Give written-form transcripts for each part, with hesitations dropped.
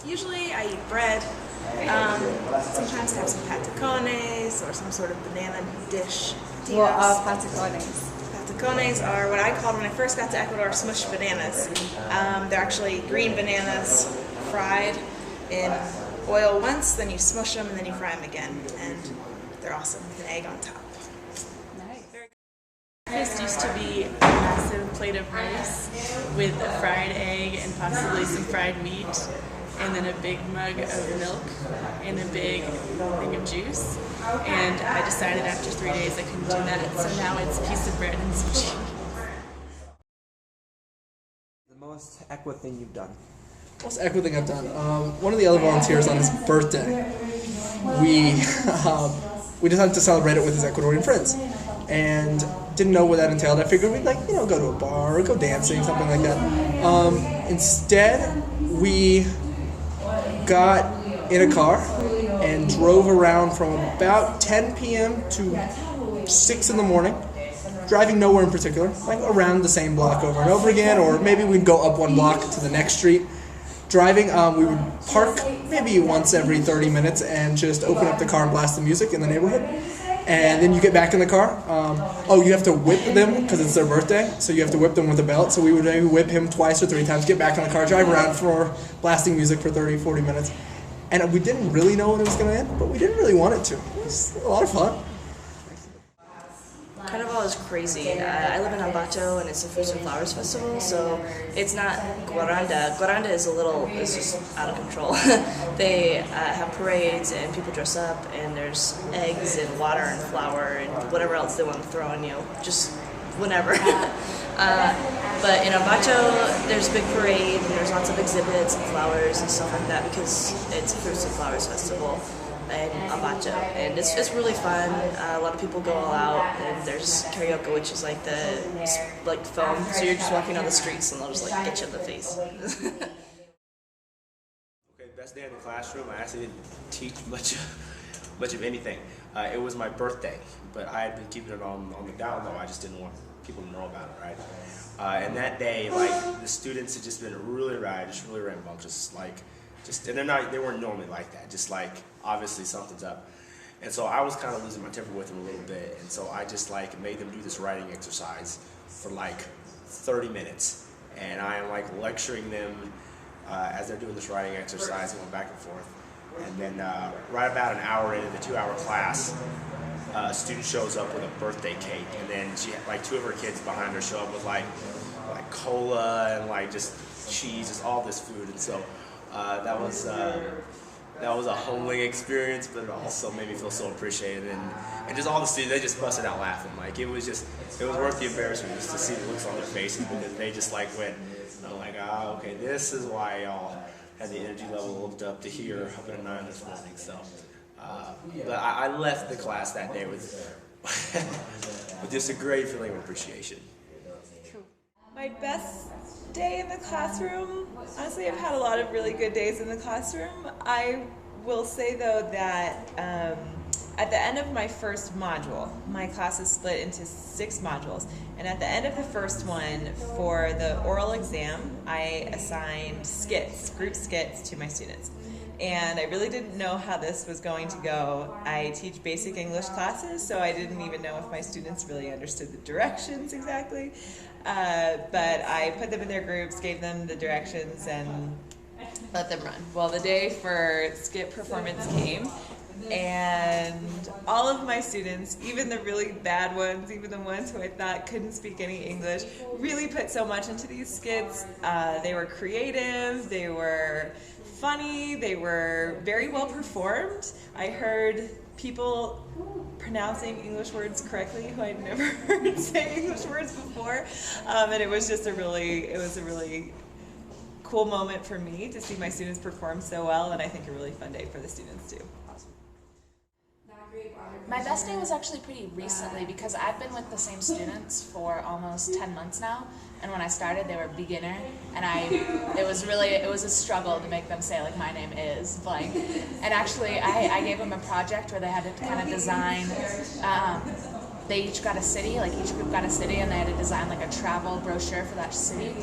Usually I eat bread, sometimes have some patacones or some sort of banana dish. What are patacones? Patacones are what I called when I first got to Ecuador smushed bananas. They're actually green bananas fried in oil once, then you smush them and then you fry them again, and they're awesome with an egg on top. Breakfast used to be a massive plate of rice with a fried egg and possibly some fried meat, and then a big mug of milk and a big thing of juice. And I decided after 3 days I couldn't do that, so now it's a piece of bread and some cheese. The most Equa thing you've done? Most Equa thing I've done. One of the other volunteers on his birthday, we decided to celebrate it with his Ecuadorian friends, and didn't know what that entailed. I figured we'd go to a bar or go dancing, something like that. Instead, we got in a car and drove around from about 10 p.m. to 6 in the morning, driving nowhere in particular, around the same block over and over again, or maybe we'd go up one block to the next street. Driving, we would park maybe once every 30 minutes and just open up the car and blast the music in the neighborhood. And then you get back in the car. You have to whip them because it's their birthday, so you have to whip them with a belt. So we would maybe whip him twice or 3 times, get back in the car, drive around for blasting music for 30, 40 minutes. And we didn't really know when it was going to end, but we didn't really want it to. It was a lot of fun. Carnival is crazy. I live in Aug10 and it's a Fruits and Flowers festival, so it's not Guaranda. Guaranda is it's just out of control. They have parades and people dress up and there's eggs and water and flour and whatever else they want to throw on you, just whenever. But in Aug10 there's a big parade and there's lots of exhibits and flowers and stuff like that because it's a Fruits and Flowers festival in Aug10, and it's really fun. A lot of people go all out, and there's karaoke, which is like foam. So you're just walking on the streets, and they'll just get you in the face. Okay, best day in the classroom. I actually didn't teach much of anything. It was my birthday, but I had been keeping it on the down low. I just didn't want people to know about it, right? And that day, the students had just been really rad, just really rambunctious, and they weren't normally like that. Just obviously something's up, and so I was kind of losing my temper with them a little bit, and so I just made them do this writing exercise for 30 minutes, and I am lecturing them as they're doing this writing exercise, going back and forth, and then right about an hour into the 2-hour class, a student shows up with a birthday cake, and then she had 2 of her kids behind her show up with cola and just cheese, just all this food, and so that was a humbling experience, but it also made me feel so appreciated, and just all the students, they just busted out laughing. It was worth the embarrassment just to see the looks on their faces, because they just went, okay, this is why y'all had the energy level looked up to here up at 9 this morning. So, but I left the class that day with just a great feeling of appreciation. My best day in the classroom, honestly, I've had a lot of really good days in the classroom. I will say though that at the end of my first module, my class is split into 6 modules, and at the end of the first one, for the oral exam, I assigned group skits to my students. And I really didn't know how this was going to go. I teach basic English classes, so I didn't even know if my students really understood the directions exactly. But I put them in their groups, gave them the directions, and let them run. Well, the day for skit performance came, and all of my students, even the really bad ones, even the ones who I thought couldn't speak any English, really put so much into these skits. They were creative, they were funny, they were very well performed. I heard people pronouncing English words correctly who I'd never heard say English words before, and it was just a really cool moment for me to see my students perform so well, and I think a really fun day for the students too. My best day was actually pretty recently, because I've been with the same students for almost 10 months now, and when I started they were beginner, and it was a struggle to make them say my name is blank. And actually I gave them a project where they had to kind of design, they each got a city, each group got a city, and they had to design a travel brochure for that city.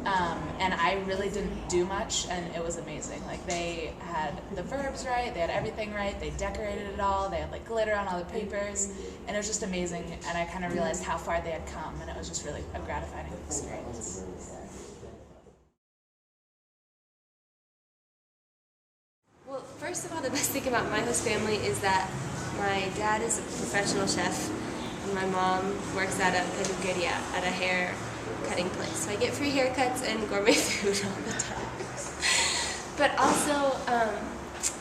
And I really didn't do much, and it was amazing. Like, they had the verbs right, they had everything right, they decorated it all, they had like glitter on all the papers, and it was just amazing. And I kind of realized how far they had come, and it was just really a gratifying experience. Well, first of all, the best thing about my host family is that my dad is a professional chef, and my mom works at a peluqueria, at a hair cutting place. So I get free haircuts and gourmet food all the time. But also,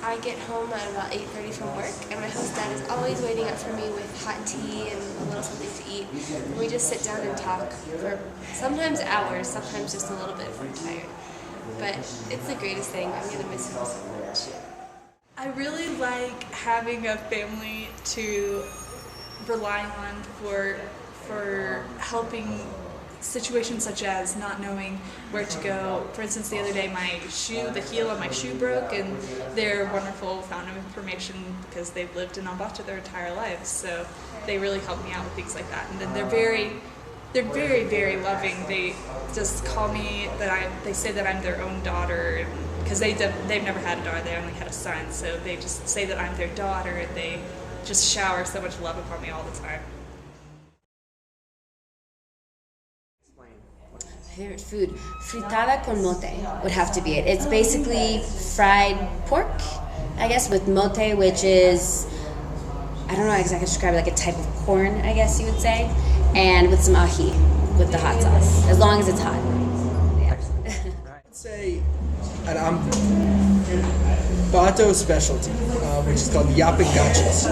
I get home at about 8:30 from work, and my host dad is always waiting up for me with hot tea and a little something to eat. And we just sit down and talk for sometimes hours, sometimes just a little bit if I'm tired. But it's the greatest thing. I'm going to miss him so much. I really like having a family to rely on for helping situations such as not knowing where to go. For instance, the other day the heel on my shoe broke, and they're a wonderful fountain of information because they've lived in Ambato their entire lives. So they really help me out with things like that. And then they're very, very loving. They just call me they say that I'm their own daughter, because they've never had a daughter, they only had a son. So they just say that I'm their daughter, and they just shower so much love upon me all the time. Favorite food, fritada con mote would have to be it. It's basically fried pork, I guess, with mote, which is, I don't know how exactly to describe it, like a type of corn, I guess you would say, and with some ají, with the hot sauce, as long as it's hot. Yeah. I'd say an Ambato specialty, which is called yapingachos.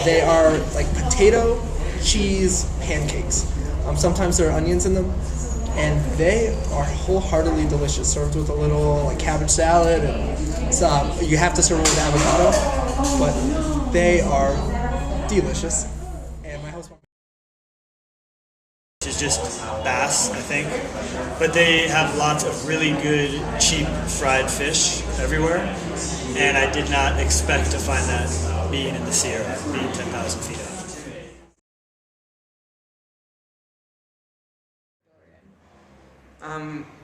They are like potato cheese pancakes. Sometimes there are onions in them, and they are wholeheartedly delicious. Served with a little like cabbage salad, and some. You have to serve it with avocado, but they are delicious. And my host. Is just bass, I think, but they have lots of really good cheap fried fish everywhere, and I did not expect to find that being in the Sierra, being 10,000 feet up.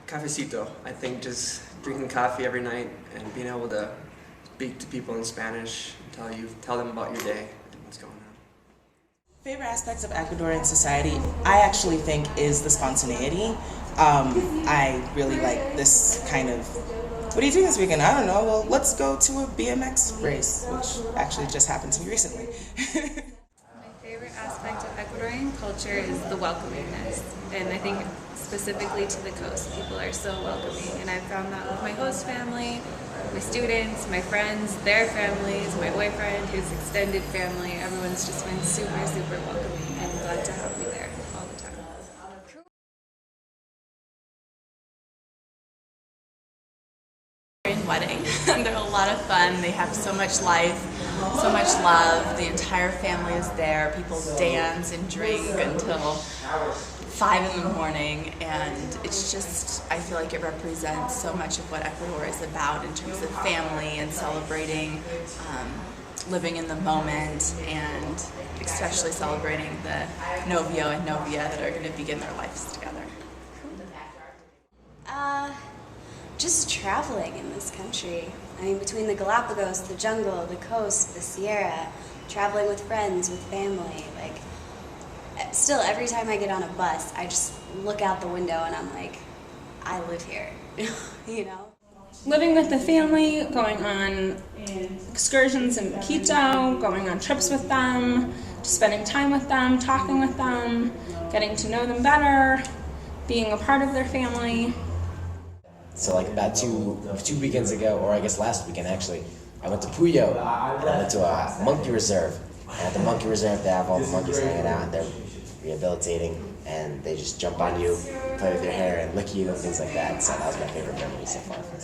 Cafecito. I think just drinking coffee every night and being able to speak to people in Spanish, tell them about your day and what's going on. Favorite aspects of Ecuadorian society, I actually think, is the spontaneity. I really like this kind of, what are you doing this weekend? I don't know, well, let's go to a BMX race, which actually just happened to me recently. My favorite aspect of Ecuadorian culture is the welcomingness, and I think specifically to the coast, people are so welcoming, and I've found that with my host family, my students, my friends, their families, my boyfriend, his extended family. Everyone's just been super, super welcoming, and glad to have me there all the time. Wedding. They're a lot of fun. They have so much life, so much love. The entire family is there. People dance and drink until 5 in the morning, and it's just, I feel like it represents so much of what Ecuador is about in terms of family and celebrating, living in the moment, and especially celebrating the novio and novia that are going to begin their lives together. Just traveling in this country. I mean, between the Galapagos, the jungle, the coast, the Sierra, traveling with friends, with family, like, still every time I get on a bus, I just look out the window and I'm like, I live here, you know? Living with the family, going on excursions in Quito, going on trips with them, just spending time with them, talking with them, getting to know them better, being a part of their family. So like about two weekends ago, or I guess last weekend actually, I went to Puyo, and I went to a monkey reserve. And at the monkey reserve, they have all the monkeys hanging out, and they're rehabilitating, and they just jump on you, play with your hair, and lick you, and things like that. So that was my favorite memory so far from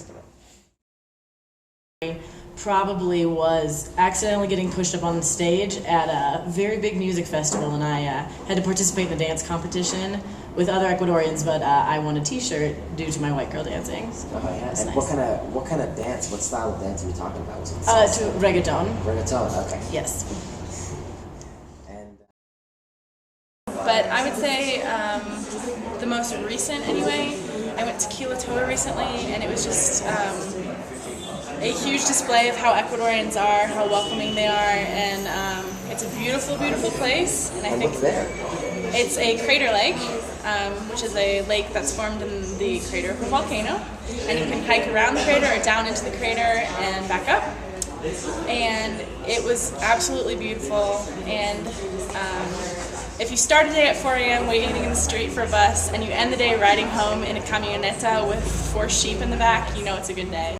Ecuador. Probably was accidentally getting pushed up on the stage at a very big music festival, and I had to participate in a dance competition with other Ecuadorians, but I won a T-shirt due to my white girl dancing. So yeah. And nice. what kind of dance? What style of dance are we talking about? Was it to reggaeton. Reggaeton. Okay. Yes. But I would say the most recent anyway, I went to Quilatoa recently, and it was just a huge display of how Ecuadorians are, how welcoming they are, and it's a beautiful, beautiful place. And I think it's a crater lake, which is a lake that's formed in the crater of a volcano, and you can hike around the crater or down into the crater and back up. And it was absolutely beautiful. And if you start a day at 4 a.m. waiting in the street for a bus, and you end the day riding home in a camioneta with 4 sheep in the back, you know it's a good day.